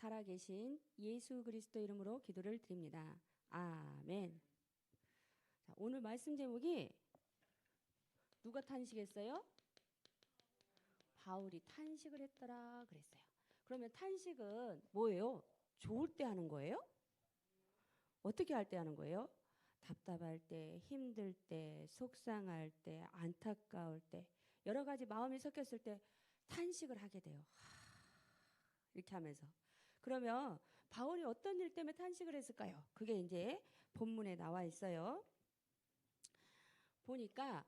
살아계신 예수 그리스도 이름으로 기도를 드립니다. 아멘. 자, 오늘 말씀 제목이 누가 탄식했어요? 바울이 탄식을 했더라 그랬어요. 그러면 탄식은 뭐예요? 좋을 때 하는 거예요? 어떻게 할 때 하는 거예요? 답답할 때, 힘들 때, 속상할 때, 안타까울 때, 여러 가지 마음이 섞였을 때 탄식을 하게 돼요. 이렇게 하면서. 그러면 바울이 어떤 일 때문에 탄식을 했을까요? 그게 이제 본문에 나와 있어요. 보니까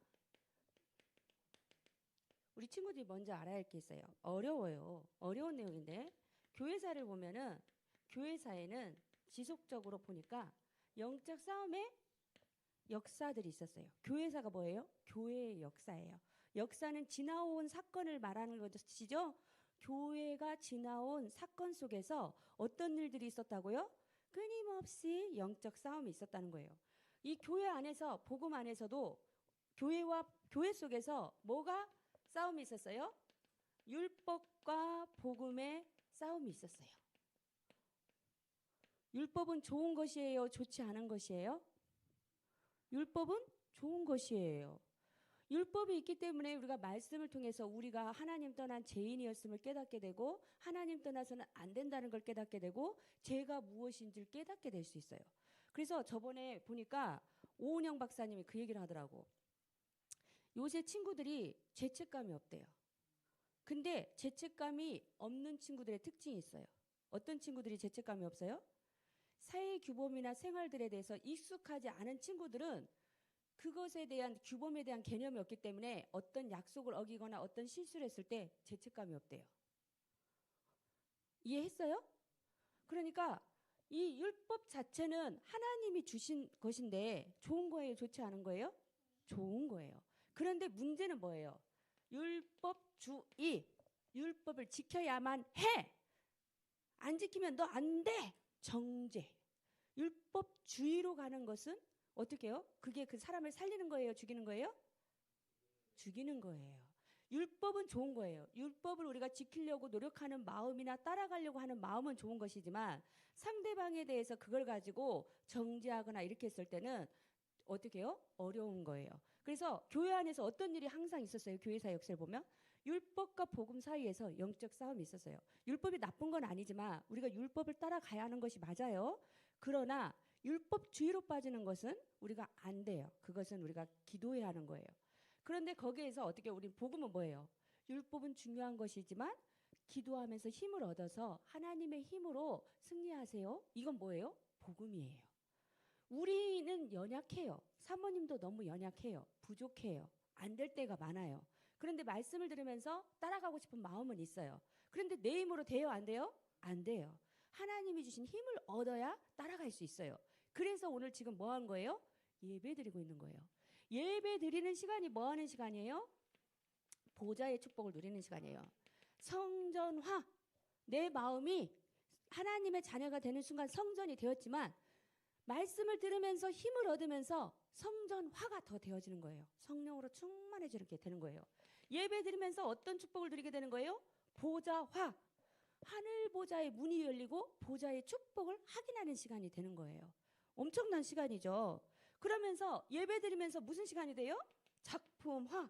우리 친구들이 먼저 알아야 할 게 있어요. 어려워요. 어려운 내용인데 교회사를 보면은 교회사에는 지속적으로 보니까 영적 싸움의 역사들이 있었어요. 교회사가 뭐예요? 교회의 역사예요. 역사는 지나온 사건을 말하는 것이죠. 교회가 지나온 사건 속에서 어떤 일들이 있었다고요? 끊임없이 영적 싸움이 있었다는 거예요. 이 교회 안에서 복음 안에서도 교회 속에서 뭐가 싸움이 있었어요? 율법과 복음의 싸움이 있었어요. 율법은 좋은 것이에요? 좋지 않은 것이에요? 율법은 좋은 것이에요. 율법이 있기 때문에 우리가 말씀을 통해서 우리가 하나님 떠난 죄인이었음을 깨닫게 되고 하나님 떠나서는 안 된다는 걸 깨닫게 되고 죄가 무엇인지를 깨닫게 될 수 있어요. 그래서 저번에 보니까 오은영 박사님이 그 얘기를 하더라고. 요새 친구들이 죄책감이 없대요. 근데 죄책감이 없는 친구들의 특징이 있어요. 어떤 친구들이 죄책감이 없어요? 사회 규범이나 생활들에 대해서 익숙하지 않은 친구들은 그것에 대한 규범에 대한 개념이 없기 때문에 어떤 약속을 어기거나 어떤 실수를 했을 때 죄책감이 없대요. 이해했어요? 그러니까 이 율법 자체는 하나님이 주신 것인데 좋은 거예요? 좋지 않은 거예요? 좋은 거예요. 그런데 문제는 뭐예요? 율법주의. 율법을 지켜야만 해. 안 지키면 너 안 돼. 정죄. 율법주의로 가는 것은 어떻게 해요? 그게 그 사람을 살리는 거예요? 죽이는 거예요? 죽이는 거예요. 율법은 좋은 거예요. 율법을 우리가 지키려고 노력하는 마음이나 따라가려고 하는 마음은 좋은 것이지만 상대방에 대해서 그걸 가지고 정죄하거나 이렇게 했을 때는 어떻게 해요? 어려운 거예요. 그래서 교회 안에서 어떤 일이 항상 있었어요? 교회사 역사를 보면 율법과 복음 사이에서 영적 싸움이 있었어요. 율법이 나쁜 건 아니지만 우리가 율법을 따라가야 하는 것이 맞아요. 그러나 율법주의로 빠지는 것은 우리가 안 돼요. 그것은 우리가 기도해야 하는 거예요. 그런데 거기에서 어떻게 우리 복음은 뭐예요? 율법은 중요한 것이지만 기도하면서 힘을 얻어서 하나님의 힘으로 승리하세요. 이건 뭐예요? 복음이에요. 우리는 연약해요. 사모님도 너무 연약해요. 부족해요. 안 될 때가 많아요. 그런데 말씀을 들으면서 따라가고 싶은 마음은 있어요. 그런데 내 힘으로 돼요? 안 돼요? 안 돼요. 하나님이 주신 힘을 얻어야 따라갈 수 있어요. 그래서 오늘 지금 뭐 한 거예요? 예배 드리고 있는 거예요. 예배 드리는 시간이 뭐 하는 시간이에요? 보좌의 축복을 누리는 시간이에요. 성전화. 내 마음이 하나님의 자녀가 되는 순간 성전이 되었지만 말씀을 들으면서 힘을 얻으면서 성전화가 더 되어지는 거예요. 성령으로 충만해지게 되는 거예요. 예배 드리면서 어떤 축복을 드리게 되는 거예요? 보좌화. 하늘 보좌의 문이 열리고 보좌의 축복을 확인하는 시간이 되는 거예요. 엄청난 시간이죠. 그러면서 예배 드리면서 무슨 시간이 돼요? 작품화.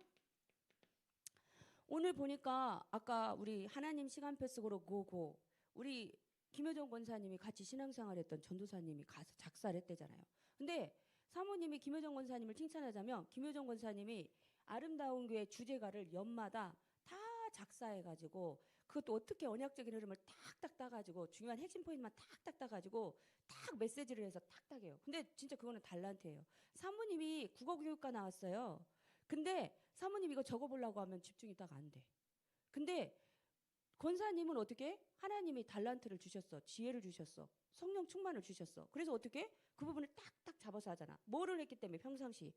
오늘 보니까 아까 우리 하나님 시간표 속으로 고고 우리 김효정 권사님이 같이 신앙생활했던 전도사님이 가서 작사를 했대잖아요. 근데 사모님이 김효정 권사님을 칭찬하자면 김효정 권사님이 아름다운 교회 주제가를 연마다 다 작사해가지고 그것도 어떻게 언약적인 흐름을 탁탁 따가지고 중요한 핵심 포인트만 탁탁 따가지고 딱 메시지를 해서 탁탁 해요. 근데 진짜 그거는 달란트예요. 사모님이 국어교육과 나왔어요. 근데 사모님 이거 적어보려고 하면 집중이 딱 안 돼. 근데 권사님은 어떻게? 하나님이 달란트를 주셨어. 지혜를 주셨어. 성령 충만을 주셨어. 그래서 어떻게? 그 부분을 딱딱 잡아서 하잖아. 뭐를 했기 때문에 평상시.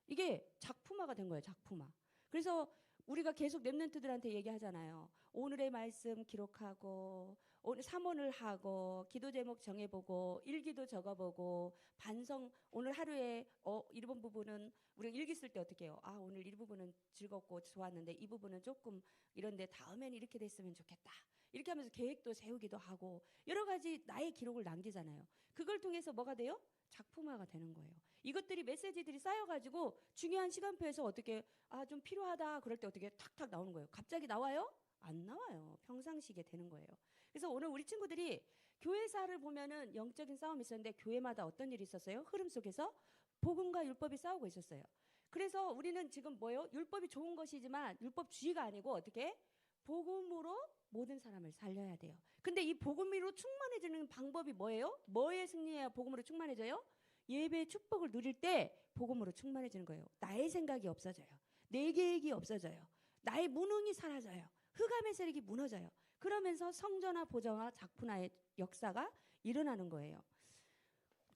이게 작품화가 된 거예요. 작품화. 그래서 우리가 계속 랩런트들한테 얘기하잖아요. 오늘의 말씀 기록하고 오늘 삼원을 하고 기도 제목 정해보고 일기도 적어보고 반성 오늘 하루에 이번 부분은 우리가 일기 쓸 때 어떻게 해요? 아 오늘 이 부분은 즐겁고 좋았는데 이 부분은 조금 이런데 다음에는 이렇게 됐으면 좋겠다. 이렇게 하면서 계획도 세우기도 하고 여러 가지 나의 기록을 남기잖아요. 그걸 통해서 뭐가 돼요? 작품화가 되는 거예요. 이것들이 메시지들이 쌓여가지고 중요한 시간표에서 어떻게 좀 필요하다 그럴 때 어떻게 탁탁 나오는 거예요. 갑자기 나와요? 안 나와요. 평상시게 되는 거예요. 그래서 오늘 우리 친구들이 교회사를 보면은 영적인 싸움이 있었는데 교회마다 어떤 일이 있었어요? 흐름 속에서 복음과 율법이 싸우고 있었어요. 그래서 우리는 지금 뭐예요? 율법이 좋은 것이지만 율법주의가 아니고 어떻게? 복음으로 모든 사람을 살려야 돼요. 근데 이 복음으로 충만해지는 방법이 뭐예요? 뭐에 승리해야 복음으로 충만해져요? 예배의 축복을 누릴 때 복음으로 충만해지는 거예요. 나의 생각이 없어져요. 내 계획이 없어져요. 나의 무능이 사라져요. 흑암의 세력이 무너져요. 그러면서 성전화, 보좌와 작품화의 역사가 일어나는 거예요.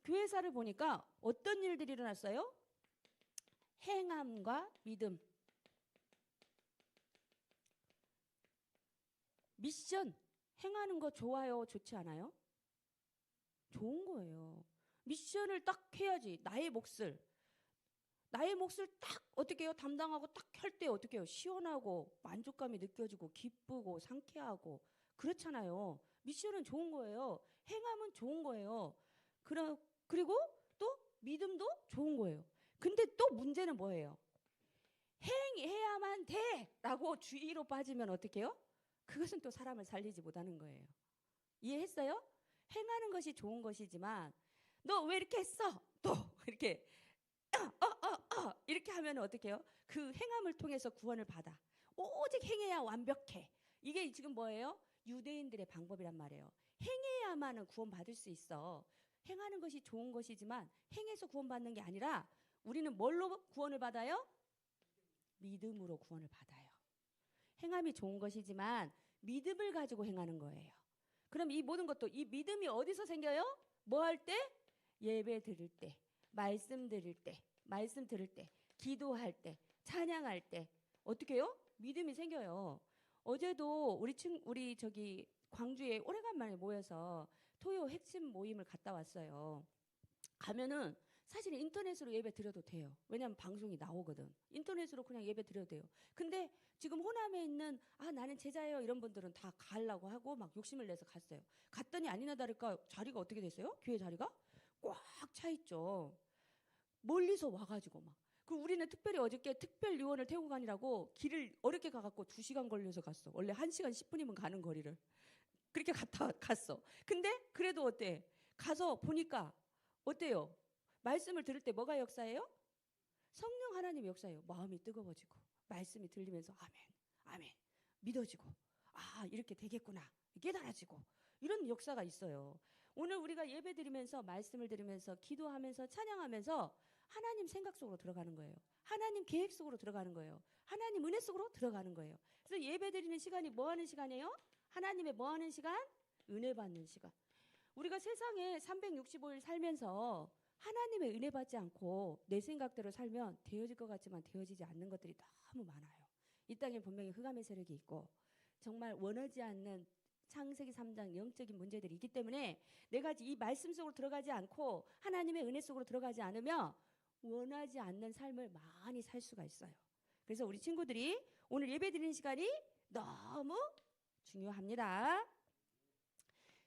교회사를 보니까 어떤 일들이 일어났어요? 행함과 믿음. 미션. 행하는 거 좋아요? 좋지 않아요? 좋은 거예요. 미션을 딱 해야지. 나의 몫을 딱 어떻게 해요? 담당하고 딱 할 때 어떻게 해요? 시원하고 만족감이 느껴지고 기쁘고 상쾌하고 그렇잖아요. 미션은 좋은 거예요. 행함은 좋은 거예요. 그리고 또 믿음도 좋은 거예요. 근데 또 문제는 뭐예요? 행해야만 돼! 라고 주의로 빠지면 어떻게 해요? 그것은 또 사람을 살리지 못하는 거예요. 이해했어요? 행하는 것이 좋은 것이지만 너 왜 이렇게 했어? 또 이렇게 이렇게 하면 어떻게 해요? 그 행함을 통해서 구원을 받아. 오직 행해야 완벽해. 이게 지금 뭐예요? 유대인들의 방법이란 말이에요. 행해야만은 구원받을 수 있어. 행하는 것이 좋은 것이지만 행해서 구원받는 게 아니라 우리는 뭘로 구원을 받아요? 믿음으로 구원을 받아요. 행함이 좋은 것이지만 믿음을 가지고 행하는 거예요. 그럼 이 모든 것도 이 믿음이 어디서 생겨요? 뭐 할 때? 예배 드릴 때, 말씀 들을 때, 기도할 때, 찬양할 때 어떻게 해요? 믿음이 생겨요. 어제도 우리 저기 광주에 오래간만에 모여서 토요 핵심 모임을 갔다 왔어요. 가면은 사실 인터넷으로 예배 드려도 돼요. 왜냐하면 방송이 나오거든. 인터넷으로 그냥 예배 드려도 돼요. 근데 지금 호남에 있는 나는 제자예요 이런 분들은 다 가려고 하고 막 욕심을 내서 갔어요. 갔더니 아니나 다를까 자리가 어떻게 됐어요? 교회 자리가 꽉 차 있죠. 멀리서 와가지고 막. 그리고 우리는 특별히 어저께 특별 요원을 태우고 가느라고 길을 어렵게 가갖고 2시간 걸려서 갔어. 원래 1시간 10분이면 가는 거리를. 그렇게 갔어. 근데 그래도 어때? 가서 보니까 어때요? 말씀을 들을 때 뭐가 역사예요? 성령 하나님의 역사예요. 마음이 뜨거워지고 말씀이 들리면서 아멘, 아멘 믿어지고 이렇게 되겠구나 깨달아지고 이런 역사가 있어요. 오늘 우리가 예배 드리면서 말씀을 들으면서 기도하면서 찬양하면서 하나님 생각 속으로 들어가는 거예요. 하나님 계획 속으로 들어가는 거예요. 하나님 은혜 속으로 들어가는 거예요. 그래서 예배 드리는 시간이 뭐 하는 시간이에요? 하나님의 뭐 하는 시간? 은혜 받는 시간. 우리가 세상에 365일 살면서 하나님의 은혜 받지 않고 내 생각대로 살면 되어질 것 같지만 되어지지 않는 것들이 너무 많아요. 이 땅에 분명히 흑암의 세력이 있고 정말 원하지 않는 창세기 3장 영적인 문제들이 있기 때문에 내가 이 말씀 속으로 들어가지 않고 하나님의 은혜 속으로 들어가지 않으면 원하지 않는 삶을 많이 살 수가 있어요. 그래서 우리 친구들이 오늘 예배 드리는 시간이 너무 중요합니다.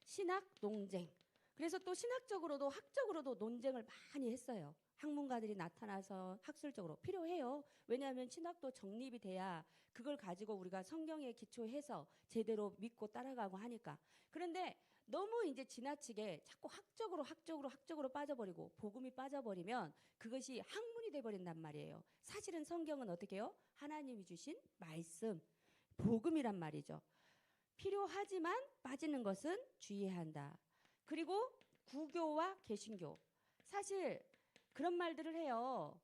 신학 논쟁. 그래서 또 신학적으로도 학적으로도 논쟁을 많이 했어요. 학문가들이 나타나서 학술적으로 필요해요. 왜냐하면 신학도 정립이 돼야 그걸 가지고 우리가 성경에 기초해서 제대로 믿고 따라가고 하니까. 그런데 너무 이제 지나치게 자꾸 학적으로 빠져버리고 복음이 빠져버리면 그것이 학문이 돼버린단 말이에요. 사실은 성경은 어떻게 해요? 하나님이 주신 말씀, 복음이란 말이죠. 필요하지만 빠지는 것은 주의해야 한다. 그리고 구교와 개신교. 사실 그런 말들을 해요.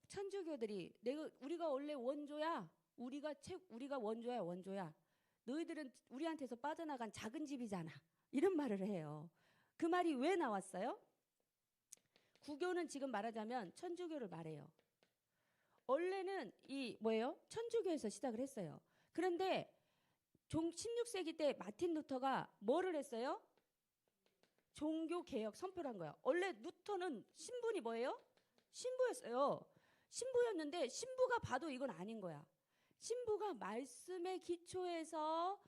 천주교들이 우리가 원래 원조야. 우리가 원조야. 너희들은 우리한테서 빠져나간 작은 집이잖아. 이런 말을 해요. 그 말이 왜 나왔어요? 구교는 지금 말하자면 천주교를 말해요. 원래는 천주교에서 시작을 했어요. 그런데 16세기 때 마틴 루터가 뭐를 했어요? 종교개혁 선포를 한 거예요. 원래 루터는 신분이 뭐예요? 신부였어요. 신부였는데 신부가 봐도 이건 아닌 거야. 신부가 말씀에 기초해서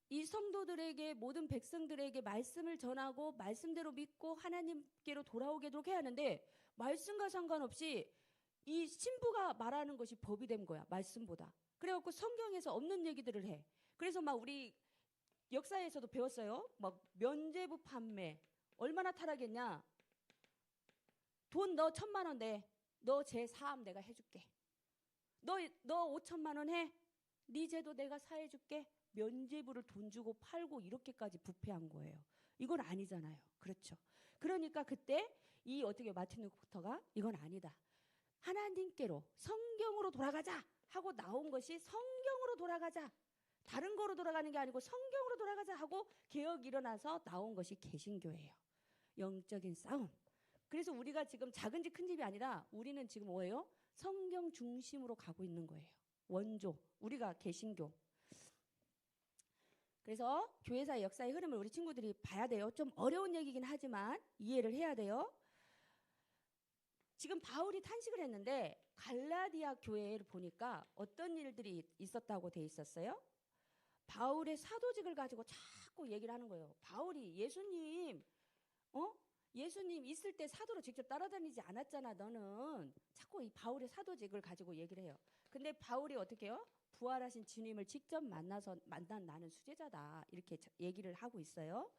이 성도들에게 모든 백성들에게 말씀을 전하고 말씀대로 믿고 하나님께로 돌아오도록 해야 하는데 말씀과 상관없이 이 신부가 말하는 것이 법이 된 거야. 말씀보다. 그래갖고 성경에서 없는 얘기들을 해. 그래서 막 우리 역사에서도 배웠어요. 막 면죄부 판매 얼마나 타락했냐. 돈 너 1,000만 원 내. 너 제 사업 내가 해줄게. 너 5천만 원 해. 네 죄도 내가 사해줄게. 면죄부를 돈 주고 팔고 이렇게까지 부패한 거예요. 이건 아니잖아요. 그렇죠. 그러니까 그때 이 어떻게 마틴 루터가 이건 아니다. 하나님께로 성경으로 돌아가자 하고 나온 것이 성경으로 돌아가자. 다른 거로 돌아가는 게 아니고 성경으로 돌아가자 하고 개혁이 일어나서 나온 것이 개신교예요. 영적인 싸움. 그래서 우리가 지금 작은 집 큰 집이 아니라 우리는 지금 뭐예요? 성경 중심으로 가고 있는 거예요. 원조. 우리가 개신교. 그래서 교회사의 역사의 흐름을 우리 친구들이 봐야 돼요. 좀 어려운 얘기긴 하지만 이해를 해야 돼요. 지금 바울이 탄식을 했는데 갈라디아 교회를 보니까 어떤 일들이 있었다고 돼 있었어요? 바울의 사도직을 가지고 자꾸 얘기를 하는 거예요. 바울이 예수님 있을 때 사도로 직접 따라다니지 않았잖아. 너는 자꾸 이 바울의 사도직을 가지고 얘기를 해요. 근데 바울이 어떻게 해요? 부활하신 주님을 직접 만난 나는 수제자다. 이렇게 얘기를 하고 있어요.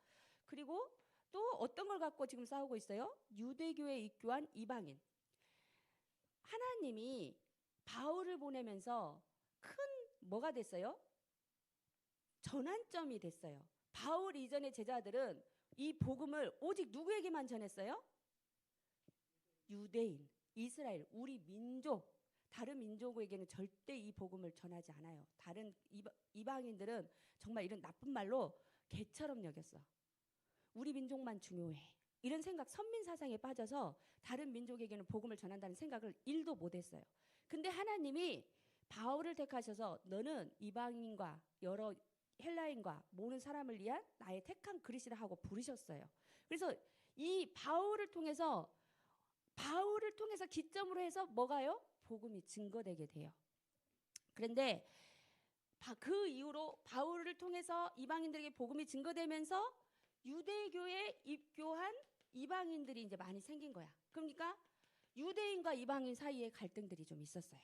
그리고 또 어떤 걸 갖고 지금 싸우고 있어요? 유대교에 입교한 이방인. 하나님이 바울을 보내면서 큰 뭐가 됐어요? 전환점이 됐어요. 바울 이전의 제자들은 이 복음을 오직 누구에게만 전했어요? 유대인, 이스라엘, 우리 민족. 다른 민족에게는 절대 이 복음을 전하지 않아요. 다른 이방인들은 정말 이런 나쁜 말로 개처럼 여겼어. 우리 민족만 중요해. 이런 생각, 선민 사상에 빠져서 다른 민족에게는 복음을 전한다는 생각을 1도 못했어요. 근데 하나님이 바울을 택하셔서 너는 이방인과 여러 헬라인과 모든 사람을 위한 나의 택한 그릇이라 하고 부르셨어요. 그래서 이 바울을 통해서 기점으로 해서 뭐가요? 복음이 증거되게 돼요. 그런데 그 이후로 바울을 통해서 이방인들에게 복음이 증거되면서 유대교에 입교한 이방인들이 이제 많이 생긴 거야. 그러니까 유대인과 이방인 사이에 갈등들이 좀 있었어요.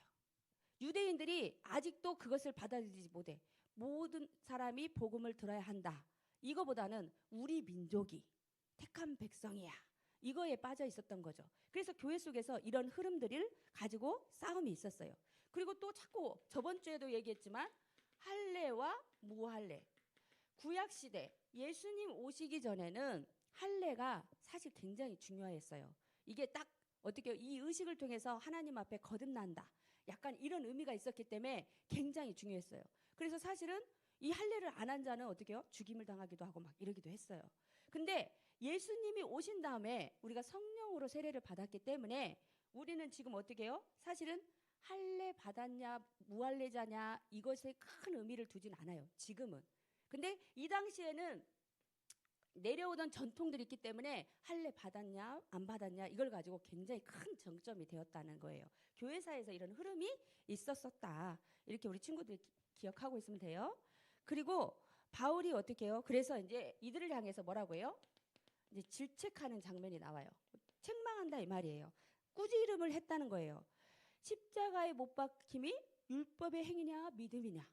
유대인들이 아직도 그것을 받아들이지 못해. 모든 사람이 복음을 들어야 한다. 이거보다는 우리 민족이 택한 백성이야. 이거에 빠져 있었던 거죠. 그래서 교회 속에서 이런 흐름들을 가지고 싸움이 있었어요. 그리고 또 자꾸 저번 주에도 얘기했지만 할례와 무할례. 구약시대 예수님 오시기 전에는 할례가 사실 굉장히 중요했어요. 이게 딱 어떻게 이 의식을 통해서 하나님 앞에 거듭난다. 약간 이런 의미가 있었기 때문에 굉장히 중요했어요. 그래서 사실은 이 할례를 안 한 자는 어떻게 해요? 죽임을 당하기도 하고 막 이러기도 했어요. 근데 예수님이 오신 다음에 우리가 성령으로 세례를 받았기 때문에 우리는 지금 어떻게 해요? 사실은 할례 받았냐 무할례자냐 이것에 큰 의미를 두진 않아요. 지금은. 근데 이 당시에는 내려오던 전통들이 있기 때문에 할례 받았냐 안 받았냐 이걸 가지고 굉장히 큰 정점이 되었다는 거예요. 교회사에서 이런 흐름이 있었었다. 이렇게 우리 친구들이 기억하고 있으면 돼요. 그리고 바울이 어떻게 해요? 그래서 이제 이들을 향해서 뭐라고 해요? 이제 질책하는 장면이 나와요. 책망한다 이 말이에요. 꾸지름을 했다는 거예요. 십자가에 못 박힘이 율법의 행위냐 믿음이냐.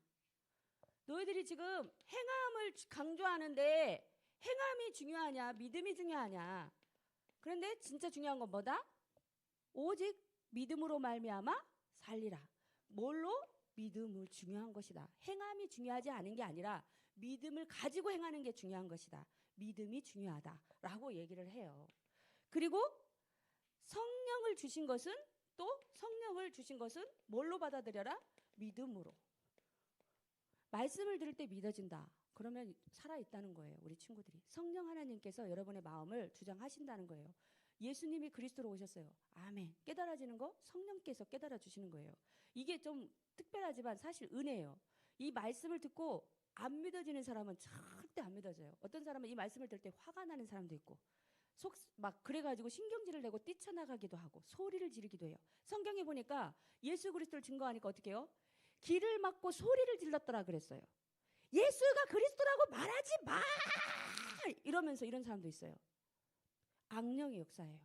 너희들이 지금 행함을 강조하는데 행함이 중요하냐 믿음이 중요하냐. 그런데 진짜 중요한 건 뭐다? 오직 믿음으로 말미암아 살리라. 뭘로? 믿음을 중요한 것이다. 행함이 중요하지 않은 게 아니라 믿음을 가지고 행하는 게 중요한 것이다. 믿음이 중요하다라고 얘기를 해요. 그리고 성령을 주신 것은 뭘로 받아들여라? 믿음으로. 말씀을 들을 때 믿어진다. 그러면 살아있다는 거예요. 우리 친구들이. 성령 하나님께서 여러분의 마음을 주장하신다는 거예요. 예수님이 그리스도로 오셨어요. 아멘. 깨달아지는 거 성령께서 깨달아 주시는 거예요. 이게 좀 특별하지만 사실 은혜예요. 이 말씀을 듣고 안 믿어지는 사람은 절대 안 믿어져요. 어떤 사람은 이 말씀을 들을 때 화가 나는 사람도 있고 막 그래가지고 신경질을 내고 뛰쳐나가기도 하고 소리를 지르기도 해요. 성경에 보니까 예수 그리스도를 증거하니까 어떻게 해요? 길을 막고 소리를 질렀더라 그랬어요. 예수가 그리스도라고 말하지 마! 이러면서 이런 사람도 있어요. 악령의 역사예요.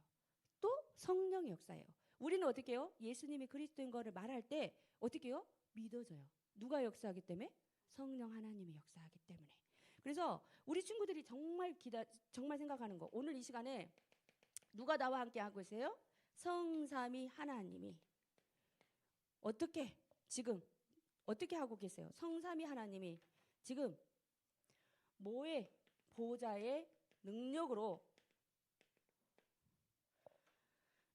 또 성령의 역사예요. 우리는 어떻게 해요? 예수님이 그리스도인 거를 말할 때 어떻게 해요? 믿어져요. 누가 역사하기 때문에? 성령 하나님이 역사하기 때문에. 그래서 우리 친구들이 정말 생각하는 거, 오늘 이 시간에 누가 나와 함께 하고 계세요? 성삼위 하나님이 지금 어떻게 하고 계세요? 성삼위 하나님이 지금 뭐의 보좌의 능력으로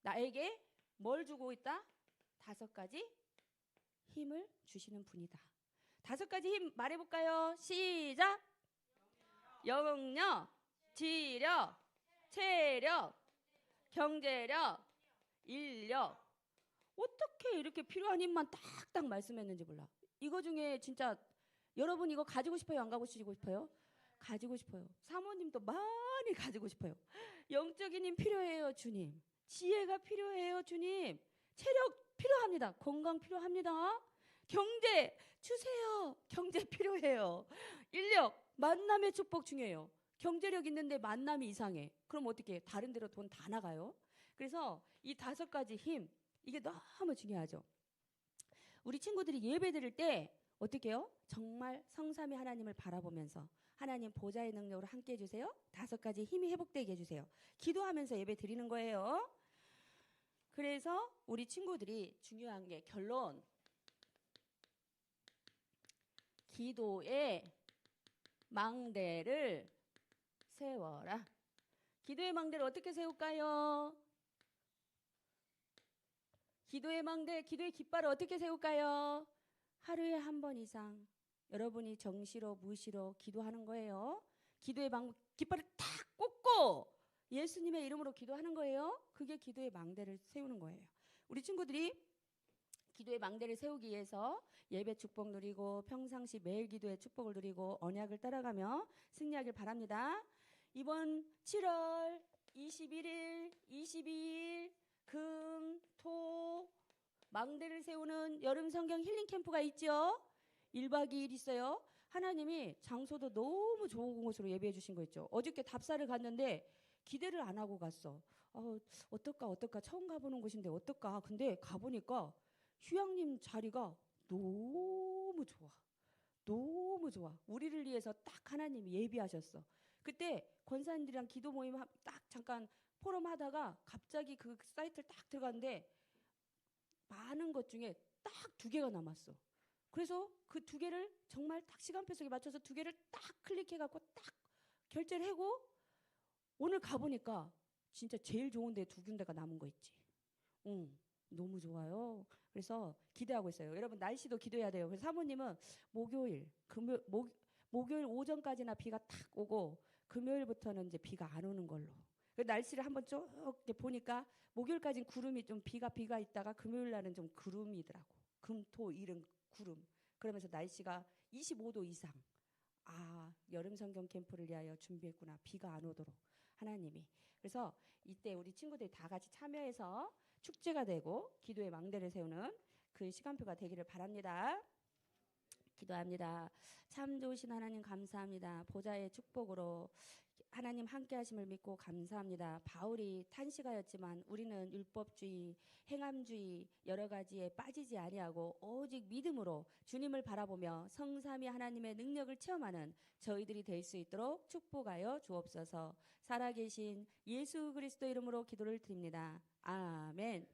나에게 뭘 주고 있다? 5가지 힘을 주시는 분이다. 5가지 힘 말해볼까요? 시작! 영력, 지력, 체력, 경제력, 인력. 어떻게 이렇게 필요한 힘만 딱딱 말씀했는지 몰라. 이거 중에 진짜 여러분 이거 가지고 싶어요? 안 가지고 싶어요? 가지고 싶어요. 사모님도 많이 가지고 싶어요. 영적인 힘 필요해요, 주님. 지혜가 필요해요, 주님. 체력 필요합니다. 건강 필요합니다. 경제 주세요. 경제 필요해요. 인력, 만남의 축복 중요해요. 경제력 있는데 만남이 이상해. 그럼 어떻게 해? 다른 데로 돈 다 나가요. 그래서 이 5가지 힘, 이게 너무 중요하죠. 우리 친구들이 예배 드릴 때 어떻게 해요? 정말 성삼위 하나님을 바라보면서 하나님 보좌의 능력으로 함께 해주세요. 5가지 힘이 회복되게 해주세요. 기도하면서 예배 드리는 거예요. 그래서 우리 친구들이 중요한 게 결론, 기도의 망대를 세워라. 기도의 망대를 어떻게 세울까요? 기도의 망대, 기도의 깃발을 어떻게 세울까요? 하루에 한 번 이상 여러분이 정시로 무시로 기도하는 거예요. 기도의 깃발을 탁 꽂고 예수님의 이름으로 기도하는 거예요. 그게 기도의 망대를 세우는 거예요. 우리 친구들이 기도의 망대를 세우기 위해서 예배 축복 누리고 평상시 매일 기도의 축복을 누리고 언약을 따라가며 승리하길 바랍니다. 이번 7월 21일, 22일 금, 토 망대를 세우는 여름 성경 힐링 캠프가 있죠. 1박 2일 있어요. 하나님이 장소도 너무 좋은 곳으로 예배해 주신 거 있죠. 어저께 답사를 갔는데 기대를 안 하고 갔어. 어떨까 처음 가보는 곳인데 어떨까. 근데 가보니까 휴양림 자리가 너무 좋아. 너무 좋아. 우리를 위해서 딱 하나님이 예비하셨어. 그때 권사님들이랑 기도 모임 딱 잠깐 포럼 하다가 갑자기 그 사이트를 딱 들어갔는데 많은 것 중에 딱 2개가 남았어. 그래서 그 2개를 정말 딱 시간표 속에 맞춰서 2개를 딱 클릭해갖고 딱 결제를 하고 오늘 가보니까 진짜 제일 좋은 데 2군데가 남은 거 있지. 너무 좋아요. 그래서 기대하고 있어요. 여러분 날씨도 기도해야 돼요. 그래서 사모님은 목요일 오전까지나 비가 탁 오고 금요일부터는 이제 비가 안 오는 걸로. 날씨를 한번 쭉 이렇게 보니까 목요일까지는 구름이 좀 비가 있다가 금요일 날은 좀 구름이더라고. 금, 토, 일은 구름. 그러면서 날씨가 25도 이상. 여름 성경 캠프를 위하여 준비했구나. 비가 안 오도록 하나님이. 그래서 이때 우리 친구들이 다 같이 참여해서 축제가 되고 기도의 망대를 세우는 그 시간표가 되기를 바랍니다. 기도합니다. 참 좋으신 하나님 감사합니다. 보좌의 축복으로 하나님 함께 하심을 믿고 감사합니다. 바울이 탄식하였지만 우리는 율법주의, 행함주의 여러 가지에 빠지지 아니하고 오직 믿음으로 주님을 바라보며 성삼위 하나님의 능력을 체험하는 저희들이 될 수 있도록 축복하여 주옵소서. 살아계신 예수 그리스도 이름으로 기도를 드립니다. 아멘.